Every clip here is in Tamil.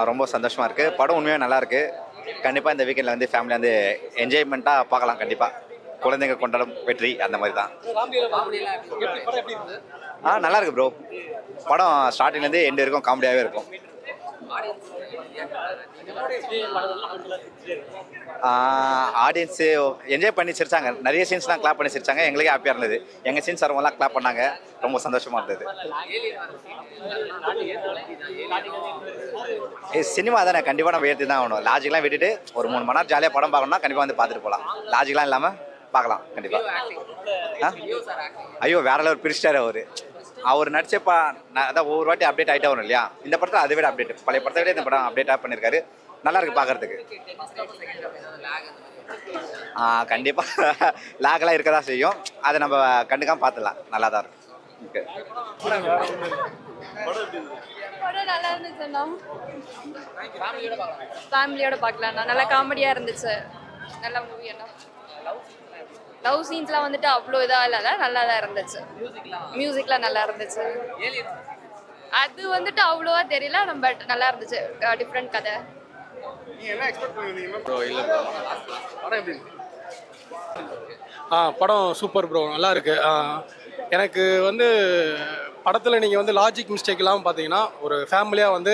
ரொம்ப சந்தோஷமாக இருக்குது. படம் உண்மையாக நல்லாயிருக்கு. கண்டிப்பாக இந்த வீக்கெண்டில் வந்து ஃபேமிலி வந்து என்ஜாய்மெண்ட்டாக பார்க்கலாம். கண்டிப்பாக குழந்தைங்க கொண்டாடும் வெற்றி அந்த மாதிரி தான். நல்லா இருக்கு ப்ரோ. படம் ஸ்டார்டிங்லேருந்து எண்டு வரைக்கும் காமெடியாகவே இருக்கும். ஆடியன்ஸு என்ஜாய் பண்ணி சிரிச்சாங்க. நிறைய சீன்ஸ்லாம் கிளாப் பண்ணி சிரிச்சாங்க. எங்களுக்கே ஹாப்பியாக இருந்தது. எங்கள் சீன்ஸ் வரவங்களாம் கிளாப் பண்ணாங்க. ரொம்ப சந்தோஷமாக இருந்தது. சினிமா தானே, கண்டிப்பாக நம்ம ஏற்றி தான் ஆகணும். லாஜிக்லாம் விட்டுட்டு ஒரு 3 மணி நேரம் ஜாலியாக படம் பார்க்கணும்னா கண்டிப்பாக வந்து பார்த்துட்டு போகலாம். லாஜிக்லாம் இல்லாமல் பார்க்கலாம் கண்டிப்பாக. ஐயோ வேற லெவல் பிரிஸ்டார் அவர் நடிச்சப்பா அதான் ஒவ்வொரு வாட்டி அப்டேட் ஆகிட்டே வரும் இல்லையா. இந்த படத்தில் அதை விட அப்டேட், பழைய படத்தை விட இந்த படம் அப்டேட்டாக பண்ணியிருக்காரு. நல்லா இருக்கு பார்க்கறதுக்கு. கண்டிப்பாக லாகெல்லாம் இருக்க தான் செய்யும். அதை நம்ம கண்டுக்காம பார்த்துடலாம். நல்லா தான் இருக்கும். ஓகே, படம் நல்லா இருந்துச்சுண்ணா. ஃபேமிலியோட பார்க்கலாம்ண்ணா. நல்லா காமெடியாக இருந்துச்சு. நல்ல மூவி அண்ணா. லவ் சீன்ஸ்லாம் வந்துட்டு அவ்வளோ இதாக இல்லை, நல்லா தான் இருந்துச்சு. மியூசிக்லாம் நல்லா இருந்துச்சு. அது வந்துட்டு அவ்வளோவா தெரியல, பட் நல்லா இருந்துச்சு. டிஃப்ரெண்ட் கதை. படம் சூப்பர் ப்ரோ, நல்லா இருக்கு. எனக்கு வந்து படத்தில் நீங்கள் வந்து லாஜிக் மிஸ்டேக் இல்லாமல் பார்த்தீங்கன்னா ஒரு ஃபேமிலியாக வந்து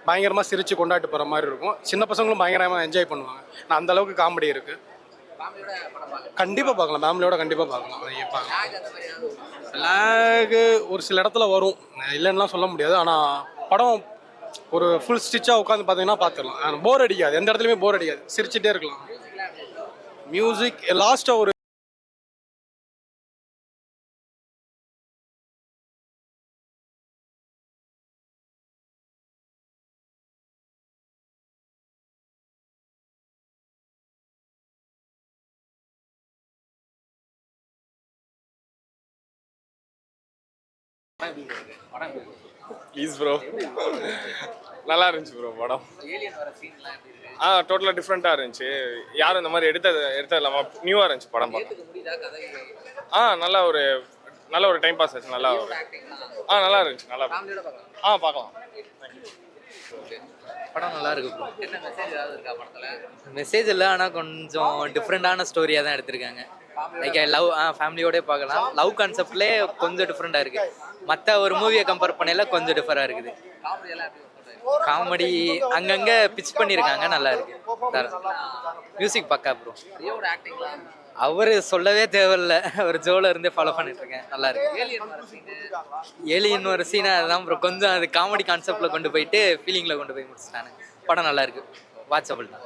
பயங்கரமாக சிரித்து கொண்டாட்டு போகிற மாதிரி இருக்கும். சின்ன பசங்களும் பயங்கரமாக என்ஜாய் பண்ணுவாங்க. நான் அந்த அளவுக்கு காமெடி இருக்குது. கண்டிப்பாக பார்க்கலாம், ஃபேமிலியோட கண்டிப்பாக பார்க்கலாம். லேகு ஒரு சில இடத்துல வரும், இல்லைன்னுலாம் சொல்ல முடியாது. ஆனால் படம் ஒரு ஃபுல் ஸ்டிச்சாக உட்காந்து பார்த்தீங்கன்னா பார்த்துடலாம். போர் அடிக்காது, எந்த இடத்துலையுமே போர் அடிக்காது, சிரிச்சுட்டே இருக்கலாம். மியூசிக் லாஸ்ட்டாக ஒரு ப்ளீஸ் ப்ரோ, நல்லா இருந்துச்சு ப்ரோ படம். டோட்டலாக டிஃப்ரெண்ட்டாக இருந்துச்சு. யாரும் இந்த மாதிரி எடுத்தது இல்லாமல் நியூவாக இருந்துச்சு படம் பார்க்க. நல்ல ஒரு டைம் பாஸ் ஆச்சு. நல்லா நல்லா இருந்துச்சு. நல்லா பார்க்கலாம். படம் நல்லா இருக்கு ப்ரோ. மெசேஜ் இல்லை, ஆனால் கொஞ்சம் டிஃப்ரெண்டான ஸ்டோரியாக தான் எடுத்திருக்காங்க. லைக் லவ் ஃபேமிலியோடய பார்க்கலாம். லவ் கான்செப்ட்லேயே கொஞ்சம் டிஃப்ரெண்டாக இருக்குது. மற்ற ஒரு மூவியை கம்பேர் பண்ணல கொஞ்சம் டிஃபராக இருக்குது. காமெடி அங்கங்கே பிச் பண்ணியிருக்காங்க, நல்லா இருக்கு. மியூசிக் பக்கா ப்ரோ. அவர் சொல்லவே தேவையில்லை, ஒரு ஜோல இருந்தே ஃபாலோ பண்ணிட்டு இருக்கேன். நல்லா இருக்கு. ஏலியன் ஒரு சீனா அதுதான் ப்ரோ. கொஞ்சம் அது காமெடி கான்செப்டில் கொண்டு போயிட்டு ஃபீலிங்கில் கொண்டு போய் முடிச்சுட்டாங்க. படம் நல்லா இருக்கு, வாட்சபிள் தான்.